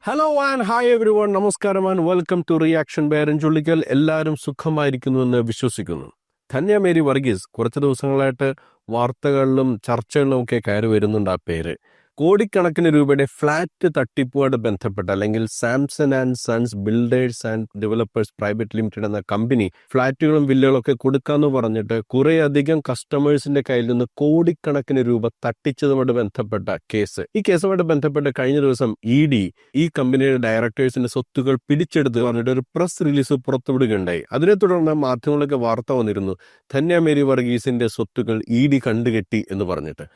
Hello and hi everyone, നമസ്കാരം and welcome to reaction by Chullikkal. എല്ലാവരും സുഖമായിരിക്കുന്നുവെന്ന് വിശ്വസിക്കുന്നു. ധന്യ മേരി വർഗീസ് കുറച്ച് ദിവസങ്ങളായിട്ട് വാർത്തകളിലും ചർച്ചകളിലും ഒക്കെ കയറി വരുന്നുണ്ട്. ആ പേര് കോടിക്കണക്കിന് രൂപയുടെ ഫ്ലാറ്റ് തട്ടിപ്പുമായിട്ട് ബന്ധപ്പെട്ട്, അല്ലെങ്കിൽ Samson and sons builders and developers private limited എന്ന കമ്പനി ഫ്ലാറ്റുകളും വില്ലകളും ഒക്കെ കൊടുക്കാന്ന് പറഞ്ഞിട്ട് കുറേയധികം കസ്റ്റമേഴ്സിന്റെ കയ്യിൽ നിന്ന് കോടിക്കണക്കിന് രൂപ തട്ടിച്ചതുമായിട്ട് ബന്ധപ്പെട്ട കേസ്. ഈ കേസുമായിട്ട് ബന്ധപ്പെട്ട് കഴിഞ്ഞ ദിവസം ED ഈ കമ്പനിയുടെ ഡയറക്ടേഴ്സിന്റെ സ്വത്തുകൾ പിടിച്ചെടുത്ത് പറഞ്ഞിട്ട് ഒരു പ്രസ് റിലീസ് പുറത്തുവിടുകയുണ്ടായി. അതിനെ തുടർന്ന് മാധ്യമങ്ങളൊക്കെ വാർത്ത വന്നിരുന്നു, ധന്യ മേരി വർഗീസിന്റെ സ്വത്തുകൾ ED കണ്ടുകെട്ടി എന്ന് പറഞ്ഞിട്ട്.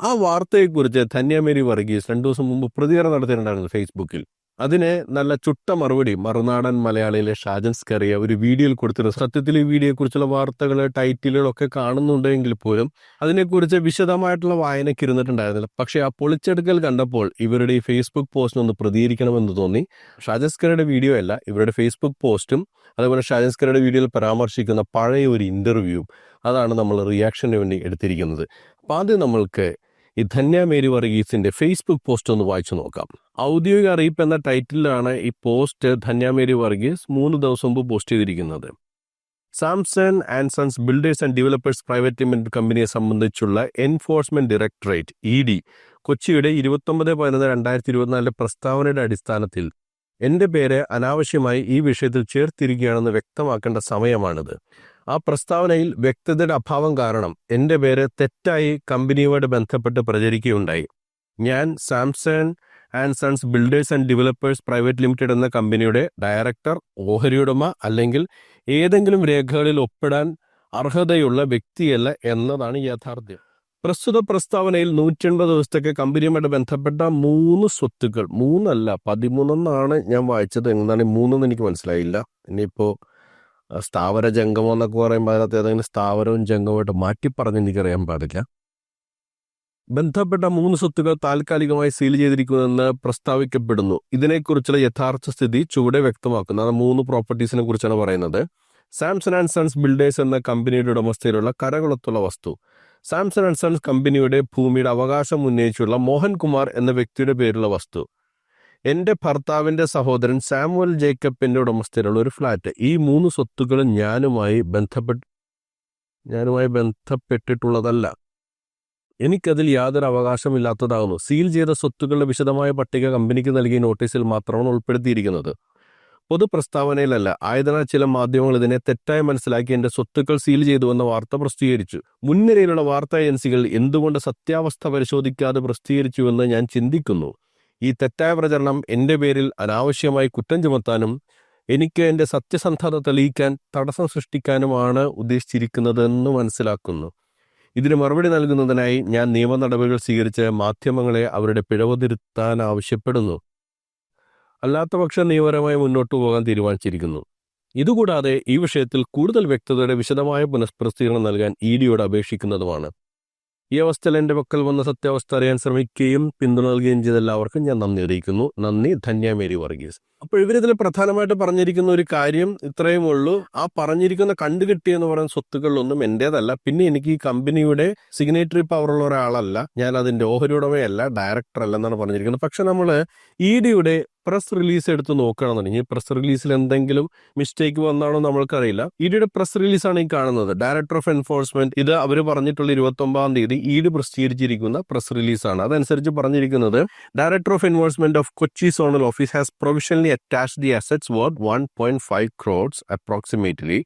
ആ വാർത്തയെക്കുറിച്ച് ധന്യ മേരി വർഗീസ് 2 ദിവസം മുമ്പ് പ്രതികരണം നടത്തിയിട്ടുണ്ടായിരുന്നു ഫേസ്ബുക്കിൽ. അതിന് നല്ല ചുട്ട മറുപടി മറുനാടൻ മലയാളിയിലെ ഷാജൻ സ്കറിയ ഒരു വീഡിയോയിൽ കൊടുത്തിരുന്നു. സത്യത്തിൽ ഈ വീഡിയോയെക്കുറിച്ചുള്ള വാർത്തകൾ, ടൈറ്റിലുകളൊക്കെ കാണുന്നുണ്ടെങ്കിൽ പോലും അതിനെക്കുറിച്ച് വിശദമായിട്ടുള്ള വായനയ്ക്ക് ഇരുന്നിട്ടുണ്ടായിരുന്നില്ല. പക്ഷേ ആ പൊളിച്ചെടുക്കൽ കണ്ടപ്പോൾ ഇവരുടെ ഈ ഫേസ്ബുക്ക് പോസ്റ്റിനൊന്ന് പ്രതികരിക്കണമെന്ന് തോന്നി. ഷാജൻ സ്കറിയുടെ വീഡിയോ അല്ല, ഇവരുടെ ഫേസ്ബുക്ക് പോസ്റ്റും അതുപോലെ ഷാജൻ സ്കറിയുടെ വീഡിയോയിൽ പരാമർശിക്കുന്ന പഴയ ഒരു ഇന്റർവ്യൂവും അതാണ് നമ്മൾ റിയാക്ഷന് വേണ്ടി എടുത്തിരിക്കുന്നത്. അപ്പോൾ ആദ്യം നമ്മൾക്ക് ഈ ധന്യ മേരി വർഗീസിന്റെ ഫേസ്ബുക്ക് പോസ്റ്റ് ഒന്ന് വായിച്ചു നോക്കാം. ഔദ്യോഗിക അറിയിപ്പ് എന്ന ടൈറ്റിലാണ് ഈ പോസ്റ്റ് ധന്യ മേരി വർഗീസ് 3 ദിവസം മുമ്പ് പോസ്റ്റ് ചെയ്തിരിക്കുന്നത്. Samson and sons builders and developers private limited കമ്പനിയെ സംബന്ധിച്ചുള്ള എൻഫോഴ്സ്മെന്റ് ഡയറക്ടറേറ്റ് ED കൊച്ചിയുടെ 29/11/2024 പ്രസ്താവനയുടെ അടിസ്ഥാനത്തിൽ എന്റെ പേര് അനാവശ്യമായി ഈ വിഷയത്തിൽ ചേർത്തിരിക്കുകയാണെന്ന് വ്യക്തമാക്കേണ്ട സമയമാണിത്. ആ പ്രസ്താവനയിൽ വ്യക്തതയുടെ അഭാവം കാരണം എന്റെ പേര് തെറ്റായി കമ്പനിയുമായിട്ട് ബന്ധപ്പെട്ട് പ്രചരിക്കുകയുണ്ടായി. ഞാൻ Samson and sons builders and developers private limited എന്ന കമ്പനിയുടെ ഡയറക്ടർ, ഓഹരി ഉടമ അല്ലെങ്കിൽ ഏതെങ്കിലും രേഖകളിൽ ഒപ്പിടാൻ അർഹതയുള്ള വ്യക്തിയല്ല എന്നതാണ് യാഥാർത്ഥ്യം. പ്രസ്തുത പ്രസ്താവനയിൽ 180 ദിവസത്തേക്ക് കമ്പനിയുമായിട്ട് ബന്ധപ്പെട്ട 3 സ്വത്തുക്കൾ, 3 അല്ല 13 ഞാൻ വായിച്ചത്. എന്താണ് 3 എനിക്ക് മനസ്സിലായില്ല. ഇനിയിപ്പോ സ്ഥാവര ജംഗമം എന്നൊക്കെ പറയുമ്പോൾ അതിനകത്ത് ഏതെങ്കിലും സ്ഥാവരവും ജംഗമമായിട്ട് മാറ്റി പറഞ്ഞ് എനിക്കറിയാൻ പാടില്ല. ബന്ധപ്പെട്ട 3 സ്വത്തുക്കൾ താൽക്കാലികമായി സീൽ ചെയ്തിരിക്കുമെന്ന് പ്രസ്താവിക്കപ്പെടുന്നു. ഇതിനെക്കുറിച്ചുള്ള യഥാർത്ഥ സ്ഥിതി ചുവടെ വ്യക്തമാക്കുന്നു. അത് 3 പ്രോപ്പർട്ടീസിനെ കുറിച്ചാണ് പറയുന്നത്. സാംസൺ ആൻഡ് സൺസ് ബിൽഡേഴ്സ് എന്ന കമ്പനിയുടെ ഉടമസ്ഥയിലുള്ള കരകുളത്തുള്ള വസ്തു, സാംസൺ ആൻഡ് സൺസ് കമ്പനിയുടെ ഭൂമിയുടെ അവകാശം ഉന്നയിച്ചുള്ള മോഹൻകുമാർ എന്ന വ്യക്തിയുടെ പേരുള്ള വസ്തു, എന്റെ ഭർത്താവിന്റെ സഹോദരൻ സാമുവൽ ജേക്കബിന്റെ ഉടമസ്ഥയിലുള്ള ഒരു ഫ്ലാറ്റ്. ഈ 3 സ്വത്തുക്കളും ഞാനുമായി ബന്ധപ്പെട്ടിട്ടുള്ളതല്ല. എനിക്കതിൽ യാതൊരു അവകാശമില്ലാത്തതാകുന്നു. സീൽ ചെയ്ത സ്വത്തുക്കളുടെ വിശദമായ പട്ടിക കമ്പനിക്ക് നൽകിയ നോട്ടീസിൽ മാത്രമാണ് ഉൾപ്പെടുത്തിയിരിക്കുന്നത്, പൊതുപ്രസ്താവനയിലല്ല. ആയതിനാൽ ചില മാധ്യമങ്ങൾ ഇതിനെ തെറ്റായി മനസ്സിലാക്കി എന്റെ സ്വത്തുക്കൾ സീൽ ചെയ്തുവെന്ന വാർത്ത പ്രസിദ്ധീകരിച്ചു. മുൻനിരയിലുള്ള വാർത്താ ഏജൻസികൾ എന്തുകൊണ്ട് സത്യാവസ്ഥ പരിശോധിക്കാതെ പ്രസിദ്ധീകരിച്ചുവെന്ന് ഞാൻ ചിന്തിക്കുന്നു. ഈ തെറ്റായ പ്രചരണം എന്റെ പേരിൽ അനാവശ്യമായി കുറ്റം ചുമത്താനും എനിക്ക് എന്റെ സത്യസന്ധത തെളിയിക്കാൻ തടസ്സം സൃഷ്ടിക്കാനുമാണ് ഉദ്ദേശിച്ചിരിക്കുന്നതെന്ന് മനസ്സിലാക്കുന്നു. ഇതിന് മറുപടി നൽകുന്നതിനായി ഞാൻ നിയമ നടപടികൾ സ്വീകരിച്ച് മാധ്യമങ്ങളെ അവരുടെ പിഴവ് തിരുത്താൻ ആവശ്യപ്പെടുന്നു. അല്ലാത്തപക്ഷം നിയമപരമായി മുന്നോട്ടു പോകാൻ തീരുമാനിച്ചിരിക്കുന്നു. ഇതുകൂടാതെ ഈ വിഷയത്തിൽ കൂടുതൽ വ്യക്തതയുടെ വിശദമായ പുനഃപ്രസിദ്ധീകരണം നൽകാൻ EDയോട് അപേക്ഷിക്കുന്നതുമാണ്. ഈ അവസ്ഥയിൽ എന്റെ പക്കൽ വന്ന സത്യാവസ്ഥ അറിയാൻ ശ്രമിക്കുകയും പിന്തുണ നൽകുകയും ചെയ്ത എല്ലാവർക്കും ഞാൻ നന്ദി അറിയിക്കുന്നു. നന്ദി, ധന്യ മേരി വർഗീസ്. അപ്പോൾ ഇവരിതിൽ പ്രധാനമായിട്ട് പറഞ്ഞിരിക്കുന്ന ഒരു കാര്യം ഇത്രയും ഉള്ളൂ. ആ പറഞ്ഞിരിക്കുന്ന കണ്ടുകിട്ടി എന്ന് പറയുന്ന സ്വത്തുക്കളിലൊന്നും എന്റേതല്ല. പിന്നെ എനിക്ക് ഈ കമ്പനിയുടെ സിഗ്നേറ്ററി പവറുള്ള ഒരാളല്ല, ഞാൻ അതിന്റെ ഓഹരി ഉടമയല്ല, ഡയറക്ടർ അല്ല എന്നാണ് പറഞ്ഞിരിക്കുന്നത്. പക്ഷെ നമ്മൾ EDയുടെ പ്രസ് റിലീസ് എടുത്ത് നോക്കുകയാണെന്നുണ്ടെങ്കിൽ ഈ പ്രസ് റിലീസിൽ എന്തെങ്കിലും മിസ്റ്റേക്ക് വന്നാണോ നമ്മൾക്കറിയില്ല. EDയുടെ പ്രസ് റിലീസാണ് ഈ കാണുന്നത്. ഡയറക്ടർ ഓഫ് എൻഫോഴ്സ്മെന്റ്, ഇത് അവർ പറഞ്ഞിട്ടുള്ള 29-ാം തീയതി ED പ്രസിദ്ധീകരിച്ചിരിക്കുന്ന പ്രസ് റിലീസാണ്. അതനുസരിച്ച് പറഞ്ഞിരിക്കുന്നത്, director of enforcement of Kochi zonal office has provisionally attached the assets worth 1.5 crores approximately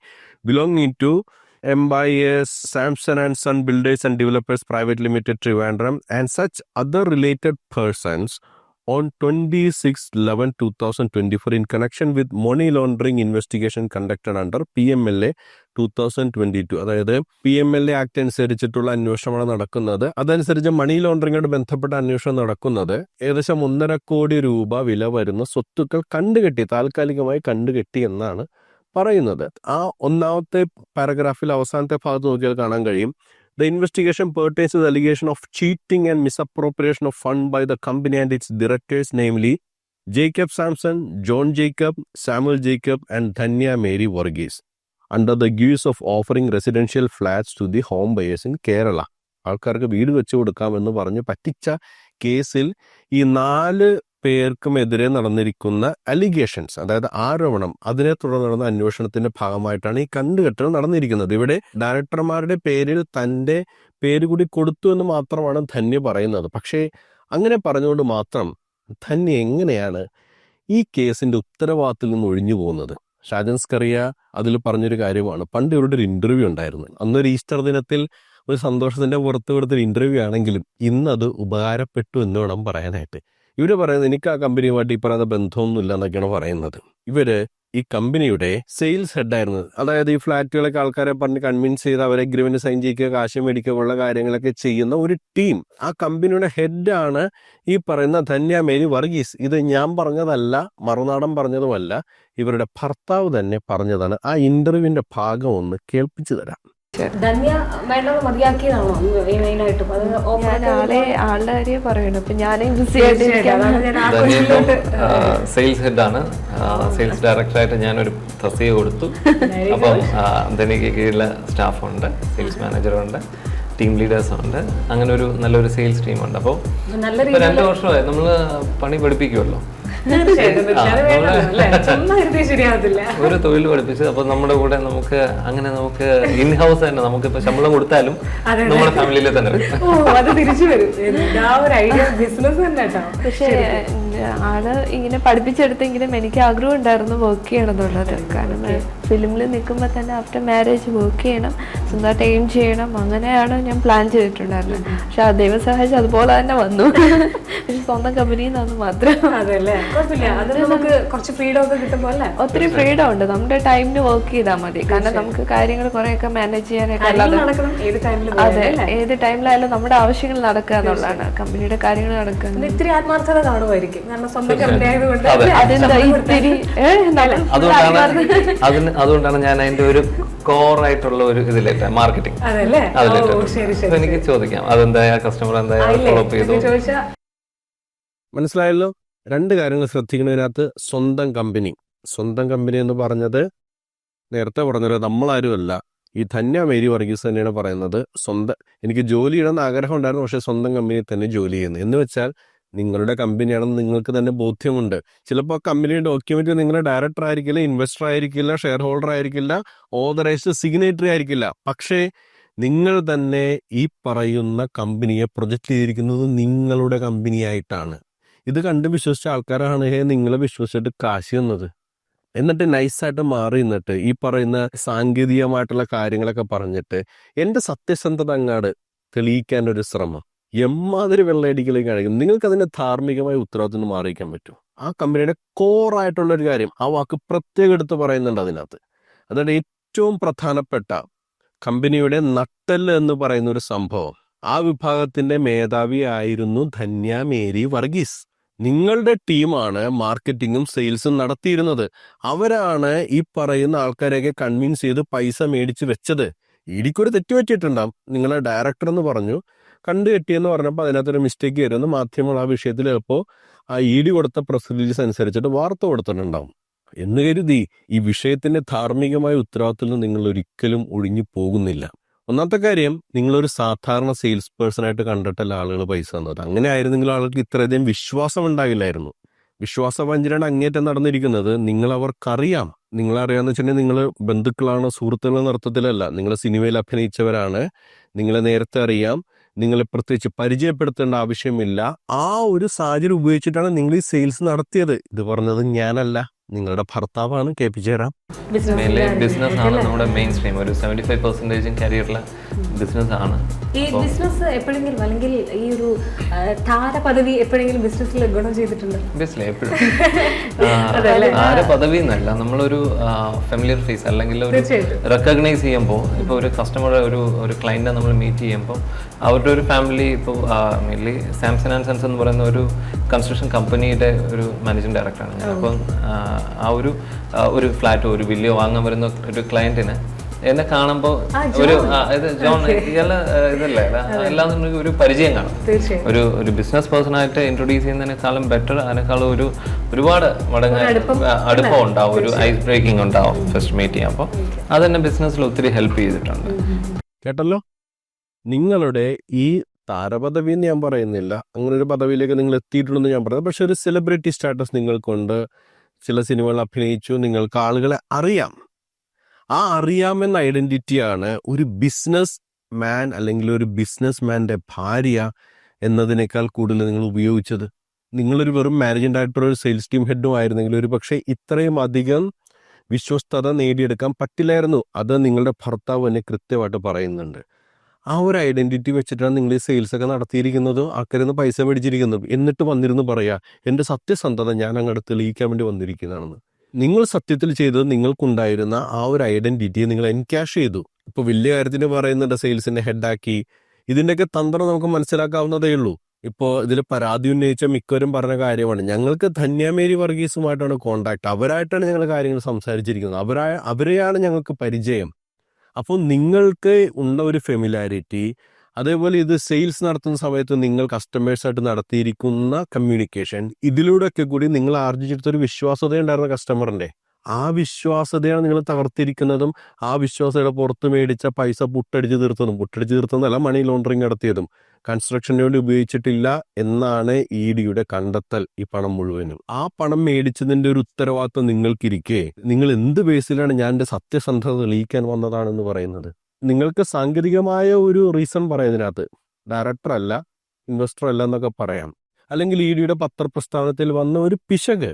belonging to MIS Samson and Son Builders and Developers Private Limited Trivandrum and such other related persons on 26/11/2024 in connection with money laundering investigation conducted under PMLA 2022. അതായത് PMLA act അനുസരിച്ചിട്ടുള്ള അന്വേഷണമാണ് നടക്കുന്നത്. അതനുസരിച്ച് മണി ലോണ്ടറിങ്ങോട് ബന്ധപ്പെട്ട അന്വേഷണം നടക്കുന്നത്. ഏകദേശം 1.5 കോടി രൂപ വില വരുന്ന സ്വത്തുക്കൾ കണ്ടുകെട്ടി, താൽക്കാലികമായി കണ്ടുകെട്ടി എന്നാണ് പറയുന്നത്. ആ ഒന്നാമത്തെ പാരഗ്രാഫിൽ അവസാനത്തെ ഭാഗത്ത് നോക്കിയാൽ കാണാൻ കഴിയും, the investigation pertains to the allegation of cheating and misappropriation of fund by the company and its directors, namely Jacob Sampson, John Jacob, Samuel Jacob and Dhanya Mary Varghese, under the guise of offering residential flats to the home buyers in Kerala. ആൾക്കാർക്ക് വീട് വെച്ചു കൊടുക്കാമെന്ന് പറഞ്ഞ് പറ്റിച്ച കേസിൽ ഈ 4 പേർക്കുമെതിരെ നടന്നിരിക്കുന്ന allegations, അതായത് ആരോപണം, അതിനെ തുടർന്ന് നടന്ന അന്വേഷണത്തിന്റെ ഭാഗമായിട്ടാണ് ഈ കണ്ടുകെട്ടൽ നടന്നിരിക്കുന്നത്. ഇവിടെ ഡയറക്ടർമാരുടെ പേരിൽ തൻ്റെ പേര് കൂടി കൊടുത്തു എന്ന് മാത്രമാണ് ധന്യ പറയുന്നത്. പക്ഷേ അങ്ങനെ പറഞ്ഞുകൊണ്ട് മാത്രം ധന്യ എങ്ങനെയാണ് ഈ കേസിന്റെ ഉത്തരവാദിത്തത്തിൽ നിന്ന് ഒഴിഞ്ഞു പോകുന്നത്? ഷാജൻ സ്കറിയ അതിൽ പറഞ്ഞൊരു കാര്യമാണ്, പണ്ട് ഇവരുടെ ഒരു ഇന്റർവ്യൂ ഉണ്ടായിരുന്നു. അന്നൊരു ഈസ്റ്റർ ദിനത്തിൽ ഒരു സന്തോഷത്തിന്റെ പുറത്ത് കൊടുത്തൊരു ഇന്റർവ്യൂ ആണെങ്കിലും ഇന്നത് ഉപകാരപ്പെട്ടു എന്ന് വേണം പറയാനായിട്ട്. ഇവര് പറയുന്നത് എനിക്ക് ആ കമ്പനിയുമായിട്ട് ഈ പറയുന്ന ബന്ധമൊന്നുമില്ല എന്നൊക്കെയാണ് പറയുന്നത്. ഇവര് ഈ കമ്പനിയുടെ സെയിൽസ് ഹെഡായിരുന്നു. അതായത് ഈ ഫ്ലാറ്റുകളൊക്കെ ആൾക്കാരെ പറഞ്ഞ് കൺവിൻസ് ചെയ്ത് അവരെ അഗ്രിമെന്റ് സൈൻ ചെയ്യുക, കാശ് മേടിക്കുക ഉള്ള കാര്യങ്ങളൊക്കെ ചെയ്യുന്ന ഒരു ടീം. ആ കമ്പനിയുടെ ഹെഡാണ് ഈ പറയുന്ന ധന്യ മേരി വർഗീസ്. ഇത് ഞാൻ പറഞ്ഞതല്ല, മറുനാടൻ പറഞ്ഞതുമല്ല, ഇവരുടെ ഭർത്താവ് തന്നെ പറഞ്ഞതാണ്. ആ ഇന്റർവ്യൂവിന്റെ ഭാഗം ഒന്ന് കേൾപ്പിച്ചു തരാം. ധന്യ മേഡം മതിയാക്കിയതാണോ മെയിനായിട്ടും? ആളുടെ കാര്യം പറയണം. ഇപ്പൊ ഞാൻ സെയിൽസ് ഹെഡാണ്, സെയിൽസ് ഡയറക്ടറായിട്ട് ഞാനൊരു തസ്തിക കൊടുത്തു. അപ്പം ധന്യക്ക് കീഴിലെ സ്റ്റാഫുണ്ട്, സെയിൽസ് മാനേജറുണ്ട്, ടീം ലീഡേഴ്സുണ്ട്. അങ്ങനെ ഒരു നല്ലൊരു സെയിൽസ് ടീമുണ്ട്. അപ്പോൾ 2 വർഷമായി നമ്മൾ പണി പഠിപ്പിക്കുമല്ലോ, ഒരു തൊഴിൽ പഠിപ്പിച്ച്. അപ്പൊ നമ്മുടെ കൂടെ നമുക്ക് ഇൻ ഹൗസ് തന്നെ നമുക്കിപ്പോ ശമ്പളം കൊടുത്താലും നമ്മുടെ ഫാമിലിയിൽ തന്നെ പക്ഷേ ആള് ഇങ്ങനെ പഠിപ്പിച്ചെടുത്തെങ്കിലും എനിക്ക് ആഗ്രഹം ഉണ്ടായിരുന്നു വർക്ക് ചെയ്യണം എന്നുള്ളത്. കാരണം ഫിലിമിൽ നിൽക്കുമ്പോൾ തന്നെ ആഫ്റ്റർ മാരേജ് വർക്ക് ചെയ്യണം, സ്വന്തമായിട്ട് എയിം ചെയ്യണം, അങ്ങനെയാണ് ഞാൻ പ്ലാൻ ചെയ്തിട്ടുണ്ടായിരുന്നത്. പക്ഷെ ആ ദൈവം സഹായിച്ച് അതുപോലെ തന്നെ വന്നു. പക്ഷെ സ്വന്തം കമ്പനിയിൽ നിന്ന് മാത്രം. ഒത്തിരി ഫ്രീഡം ഉണ്ട്, നമ്മുടെ ടൈമിന് വർക്ക് ചെയ്താൽ മതി. കാരണം നമുക്ക് കാര്യങ്ങൾ കുറെയൊക്കെ മാനേജ് ചെയ്യാനൊക്കെ അതെ, ഏത് ടൈമിലായാലും നമ്മുടെ ആവശ്യങ്ങൾ നടക്കുക എന്നുള്ളതാണ്, കമ്പനിയുടെ കാര്യങ്ങൾ നടക്കുക. ഇത്തിരി ആത്മാർത്ഥത കാണുമായിരിക്കും, കാരണം സ്വന്തം കമ്പനി ആയതുകൊണ്ട്. അതുകൊണ്ടാണ് ഞാൻ അതിന്റെ ഒരു കോറായിട്ടുള്ള ഒരു ഇതിലേറ്റ മാർക്കറ്റിംഗ് അതിലേറ്റ എനിക്ക് ചോദിക്കാം, അതെന്താ കസ്റ്റമർ എന്താ ഫോളോ അപ്പ് ചെയ്തു. മനസ്സിലായല്ലോ? 2 കാര്യങ്ങൾ ശ്രദ്ധിക്കുന്നതിനകത്ത് സ്വന്തം കമ്പനി എന്ന് പറഞ്ഞത് നേരത്തെ പറഞ്ഞത് നമ്മളാരുമല്ല, ഈ ധന്യ മേരി വർഗീസ് തന്നെയാണ് പറയുന്നത്. എനിക്ക് ജോലി ചെയ്യണമെന്ന് ആഗ്രഹം ഉണ്ടായിരുന്നു, പക്ഷെ സ്വന്തം കമ്പനിയിൽ തന്നെ ജോലി ചെയ്യുന്നു എന്ന് വെച്ചാൽ നിങ്ങളുടെ കമ്പനിയാണെന്ന് നിങ്ങൾക്ക് തന്നെ ബോധ്യമുണ്ട്. ചിലപ്പോൾ കമ്പനിയുടെ ഡോക്യുമെന്റ് നിങ്ങളുടെ ഡയറക്ടർ ആയിരിക്കില്ല, ഇൻവെസ്റ്റർ ആയിരിക്കില്ല, ഷെയർ ഹോൾഡർ ആയിരിക്കില്ല, ഓതറൈസ്ഡ് സിഗ്നേറ്ററി ആയിരിക്കില്ല. പക്ഷേ നിങ്ങൾ തന്നെ ഈ പറയുന്ന കമ്പനിയെ പ്രൊജക്റ്റ് ചെയ്തിരിക്കുന്നത് നിങ്ങളുടെ കമ്പനിയായിട്ടാണ്. ഇത് കണ്ട് വിശ്വസിച്ച ആൾക്കാരാണ് നിങ്ങളെ വിശ്വസിച്ചിട്ട് കാശ് തന്നത്. എന്നിട്ട് നൈസായിട്ട് മാറി നിന്നിട്ട് ഈ പറയുന്ന സാങ്കേതികമായിട്ടുള്ള കാര്യങ്ങളൊക്കെ പറഞ്ഞിട്ട് എൻ്റെ സത്യസന്ധത അങ്ങാട് തെളിയിക്കാനൊരു ശ്രമം, എമ്മാതിരി വെള്ളയടിക്കലും കാണിക്കും. നിങ്ങൾക്ക് അതിന്റെ ധാർമ്മികമായ ഉത്തരവാദിത്വം മാറിയിക്കാൻ പറ്റും. ആ കമ്പനിയുടെ കോറായിട്ടുള്ളൊരു കാര്യം ആ വാക്ക് പ്രത്യേകം എടുത്ത് പറയുന്നുണ്ട് അതിനകത്ത്. അതായത് ഏറ്റവും പ്രധാനപ്പെട്ട കമ്പനിയുടെ നട്ടെല്ല് എന്ന് പറയുന്ന ഒരു സംഭവം, ആ വിഭാഗത്തിന്റെ മേധാവി ആയിരുന്നു ധന്യ മേരി വർഗീസ്. നിങ്ങളുടെ ടീമാണ് മാർക്കറ്റിങ്ങും സെയിൽസും നടത്തിയിരുന്നത്. അവരാണ് ഈ പറയുന്ന ആൾക്കാരെയൊക്കെ കൺവിൻസ് ചെയ്ത് പൈസ മേടിച്ച് വെച്ചത്. ഇടിക്കൊരു തെറ്റ് പറ്റിയിട്ടുണ്ടാവും. നിങ്ങളെ ഡയറക്ടർ എന്ന് പറഞ്ഞു, കണ്ടു കെട്ടിയെന്ന് പറഞ്ഞപ്പോൾ അതിനകത്തൊരു മിസ്റ്റേക്ക് വരുമെന്ന് മാധ്യമങ്ങൾ ആ വിഷയത്തിൽ ചിലപ്പോൾ ആ ഇഡി കൊടുത്ത പ്രസ് റിലീസ് അനുസരിച്ചിട്ട് വാർത്ത കൊടുത്തിട്ടുണ്ടാവും. എന്ന് കരുതി ഈ വിഷയത്തിന്റെ ധാർമ്മികമായ ഉത്തരവാദിത്തത്തിൽ നിന്ന് നിങ്ങൾ ഒരിക്കലും ഒഴിഞ്ഞു പോകുന്നില്ല. ഒന്നാമത്തെ കാര്യം, നിങ്ങളൊരു സാധാരണ സെയിൽസ് പേഴ്സണായിട്ട് കണ്ടിട്ടല്ല ആളുകൾ പൈസ തന്നത്. അങ്ങനെ ആയിരുന്നെങ്കിൽ ആളുകൾക്ക് ഇത്രയധികം വിശ്വാസം ഉണ്ടാകില്ലായിരുന്നു. വിശ്വാസവഞ്ചനയുടെ അങ്ങേറ്റം നടന്നിരിക്കുന്നത് അവർക്കറിയാം. നിങ്ങളറിയാന്ന് വെച്ചിട്ടുണ്ടെങ്കിൽ നിങ്ങൾ ബന്ധുക്കളാണ്, സുഹൃത്തുക്കളെന്ന അർത്ഥത്തിലല്ല. നിങ്ങൾ സിനിമയിൽ അഭിനയിച്ചവരാണ്, നിങ്ങളെ നേരത്തെ അറിയാം, നിങ്ങളെ പ്രത്യേകിച്ച് പരിചയപ്പെടുത്തേണ്ട ആവശ്യമില്ല. ആ ഒരു സാഹചര്യം ഉപയോഗിച്ചിട്ടാണ് നിങ്ങൾ ഈ സെയിൽസ് നടത്തിയത്. ഇത് പറഞ്ഞത് ഞാനല്ല, നിങ്ങളുടെ ഭർത്താവാണ് കെ പി ജയറാം. ബിസിനസ് ആണ് നമ്മുടെ മെയിൻ സ്ട്രീം. ഒരു 75% കരിയറിലെ ബിസിനസ് ആണ്. ഈ ബിസിനസ് എപ്പോഴെങ്കിലും അല്ലെങ്കിൽ ഈ ഒരു താര പദവി എപ്പോഴെങ്കിലും ബിസിനസ്സിൽ ഗുണം ചെയ്തിട്ടുണ്ട്? താര പദവി എന്നല്ല, നമ്മളൊരു ഫെമിലിയർ ഫേസ് അല്ലെങ്കിൽ ഒരു റെക്കഗ്നൈസ് ചെയ്യുമ്പോൾ, ഇപ്പോൾ ഒരു കസ്റ്റമർ ഒരു ക്ലയന്റിനെ നമ്മൾ മീറ്റ് ചെയ്യുമ്പോൾ അവരുടെ ഒരു ഫാമിലി, ഇപ്പോൾ മെയിൻലി സാംസൺ ആൻഡ് സൺസ് എന്ന് പറയുന്ന ഒരു കൺസ്ട്രക്ഷൻ കമ്പനിയുടെ ഒരു മാനേജിംഗ് ഡയറക്ടറാണ് ഞാൻ. അപ്പം ആ ഒരു ഫ്ലാറ്റോ ഒരു വില്ലയോ വാങ്ങാൻ വരുന്ന ഒരു ക്ലയന്റിന് എന്നെ കാണുമ്പോൾ ഒരു ജോൺ ഇതല്ലേ എല്ലാം ഒരു പരിചയം കാണും. ഒരു ബിസിനസ് പേഴ്സണായിട്ട് ഇൻട്രൊഡ്യൂസ് ചെയ്യുന്നതിനേക്കാളും ബെറ്റർ, അതിനേക്കാളും ഒരുപാട് മടങ്ങ് അടുപ്പം ഉണ്ടാവും, ഒരു ഐസ് ബ്രേക്കിംഗ് ഉണ്ടാവും ഫസ്റ്റ് മീറ്റ് ചെയ്യാം. അപ്പോൾ അതെന്നെ ബിസിനസ്സിൽ ഒത്തിരി ഹെൽപ്പ് ചെയ്തിട്ടുണ്ട്. കേട്ടല്ലോ, നിങ്ങളുടെ ഈ താരപദവി എന്ന് ഞാൻ പറയുന്നില്ല, അങ്ങനെ ഒരു പദവിയിലേക്ക് നിങ്ങൾ എത്തിയിട്ടുണ്ടെന്ന് ഞാൻ പറയുന്നത്. പക്ഷെ ഒരു സെലിബ്രിറ്റി സ്റ്റാറ്റസ് നിങ്ങൾക്കുണ്ട്, ചില സിനിമകൾ അഭിനയിച്ചു, നിങ്ങൾക്ക് ആളുകളെ അറിയാം. ആ അറിയാമെന്ന ഐഡന്റിറ്റിയാണ് ഒരു ബിസിനസ് മാൻ അല്ലെങ്കിൽ ഒരു ബിസിനസ് മാൻ്റെ ഭാര്യ എന്നതിനേക്കാൾ കൂടുതൽ നിങ്ങൾ ഉപയോഗിച്ചത്. നിങ്ങളൊരു വെറും മാനേജിംഗ് ഡയറക്ടർ, ഒരു സെയിൽസ് ടീം ഹെഡും ആയിരുന്നെങ്കിൽ ഒരു പക്ഷേ ഇത്രയും അധികം വിശ്വസ്തത നേടിയെടുക്കാൻ പറ്റില്ലായിരുന്നു. അത് നിങ്ങളുടെ ഭർത്താവ് തന്നെ കൃത്യമായിട്ട് പറയുന്നുണ്ട്. ആ ഒരു ഐഡന്റിറ്റി വെച്ചിട്ടാണ് നിങ്ങൾ ഈ സെയിൽസ് ഒക്കെ നടത്തിയിരിക്കുന്നത്, ആൾക്കാരിൽ നിന്ന് പൈസ മേടിച്ചിരിക്കുന്നത്. എന്നിട്ട് വന്നിരുന്നു പറയാ എൻ്റെ സത്യസന്ധത ഞാൻ അങ്ങോട്ട് തെളിയിക്കാൻ വേണ്ടി വന്നിരിക്കുന്നതാണെന്ന്. നിങ്ങൾ സത്യത്തിൽ ചെയ്തത് നിങ്ങൾക്കുണ്ടായിരുന്ന ആ ഒരു ഐഡന്റിറ്റിയെ നിങ്ങൾ എൻക്യാഷ് ചെയ്തു. ഇപ്പോൾ വലിയ കാര്യത്തിന് പറയുന്നുണ്ട് സെയിൽസിനെ ഹെഡാക്കി. ഇതിൻ്റെയൊക്കെ തന്ത്രം നമുക്ക് മനസ്സിലാക്കാവുന്നതേ ഉള്ളൂ. ഇപ്പോൾ ഇതിൽ പരാതി ഉന്നയിച്ച മിക്കവരും പറഞ്ഞ കാര്യമാണ്, ഞങ്ങൾക്ക് ധന്യ മേരി വർഗീസുമായിട്ടാണ് കോണ്ടാക്ട്, അവരായിട്ടാണ് ഞങ്ങൾ കാര്യങ്ങൾ സംസാരിച്ചിരിക്കുന്നത്, അവരെയാണ് ഞങ്ങൾക്ക് പരിചയം. അപ്പോൾ നിങ്ങൾക്ക് ഉള്ള ഒരു ഫെമിലാരിറ്റി, അതേപോലെ ഇത് സെയിൽസ് നടത്തുന്ന സമയത്ത് നിങ്ങൾ കസ്റ്റമേഴ്സായിട്ട് നടത്തിയിരിക്കുന്ന കമ്മ്യൂണിക്കേഷൻ, ഇതിലൂടെയൊക്കെ കൂടി നിങ്ങൾ ആർജിച്ചെടുത്തൊരു വിശ്വാസത ഉണ്ടായിരുന്ന കസ്റ്റമറിൻ്റെ, ആ വിശ്വാസതയാണ് നിങ്ങൾ തകർത്തിരിക്കുന്നതും ആ വിശ്വാസതയുടെ പുറത്ത് മേടിച്ച പൈസ പുട്ടടിച്ച് തീർത്തതല്ല മണി ലോണ്ടറിങ് നടത്തിയതും കൺസ്ട്രക്ഷന് വേണ്ടി ഉപയോഗിച്ചിട്ടില്ല എന്നാണ് ഇഡിയുടെ കണ്ടെത്തൽ. ഈ പണം മുഴുവനും ആ പണം മേടിച്ചതിൻ്റെ ഒരു ഉത്തരവാദിത്വം നിങ്ങൾക്കിരിക്കെ നിങ്ങൾ എന്ത് ബേസിലാണ് ഞാൻ എൻ്റെ സത്യസന്ധത തെളിയിക്കാൻ വന്നതാണെന്ന് പറയുന്നത്? നിങ്ങൾക്ക് സാങ്കേതികമായ ഒരു റീസൺ പറയുന്നതിനകത്ത് ഡയറക്ടർ അല്ല, ഇൻവെസ്റ്റർ അല്ല എന്നൊക്കെ പറയാം, അല്ലെങ്കിൽ ഇഡിയുടെ പത്രപ്രസ്ഥാനത്തിൽ വന്ന ഒരു പിശക്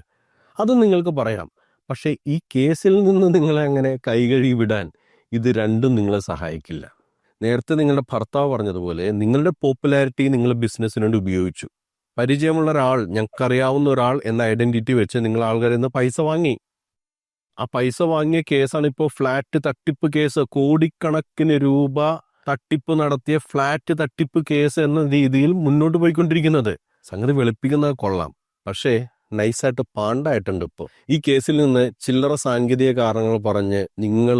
അത് നിങ്ങൾക്ക് പറയാം. പക്ഷേ ഈ കേസിൽ നിന്ന് നിങ്ങളെ അങ്ങനെ കൈകഴുകി വിടാൻ ഇത് രണ്ടും നിങ്ങളെ സഹായിക്കില്ല. നേരത്തെ നിങ്ങളുടെ ഭർത്താവ് പറഞ്ഞതുപോലെ നിങ്ങളുടെ പോപ്പുലാരിറ്റി നിങ്ങൾ ബിസിനസ്സിന് വേണ്ടി ഉപയോഗിച്ചു. പരിചയമുള്ള ഒരാൾ, ഞങ്ങൾക്കറിയാവുന്ന ഒരാൾ എന്ന ഐഡന്റിറ്റി വെച്ച് നിങ്ങൾ ആൾക്കാരിൽ നിന്ന് പൈസ വാങ്ങി. ആ പൈസ വാങ്ങിയ കേസാണ് ഇപ്പോൾ ഫ്ലാറ്റ് തട്ടിപ്പ് കേസ്. കോടിക്കണക്കിന് രൂപ തട്ടിപ്പ് നടത്തിയ ഫ്ലാറ്റ് തട്ടിപ്പ് കേസ് എന്ന രീതിയിൽ മുന്നോട്ട് പോയിക്കൊണ്ടിരിക്കുന്നത്. സംഗതി വെളുപ്പിക്കുന്നത് കൊള്ളാം, പക്ഷേ നൈസായിട്ട് പാണ്ടായിട്ടുണ്ട്. ഇപ്പോൾ ഈ കേസിൽ നിന്ന് ചില്ലറ സാങ്കേതിക കാരണങ്ങൾ പറഞ്ഞ് നിങ്ങൾ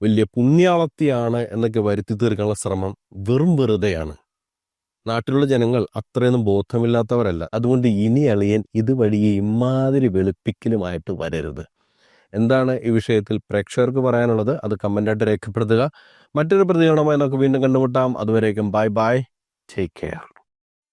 വലിയ പുണ്യാളത്തിയാണ് എന്നൊക്കെ വരുത്തി തീർക്കാനുള്ള ശ്രമം വെറും വെറുതെയാണ്. നാട്ടിലുള്ള ജനങ്ങൾ അത്രയൊന്നും ബോധമില്ലാത്തവരല്ല. അതുകൊണ്ട് ഇനി അളിയൻ ഇതുവഴി ഇമാതിരി വെളുപ്പിക്കലുമായിട്ട് വരരുത്. എന്താണ് ഈ വിഷയത്തിൽ പ്രേക്ഷകർക്ക് പറയാനുള്ളത്? അത് കമൻ്റായിട്ട് രേഖപ്പെടുത്തുക. മറ്റൊരു പ്രതികരണമായി നമുക്ക് വീണ്ടും കണ്ടുമുട്ടാം. അതുവരേക്കും ബൈ ബൈ, ടേക്ക് കെയർ.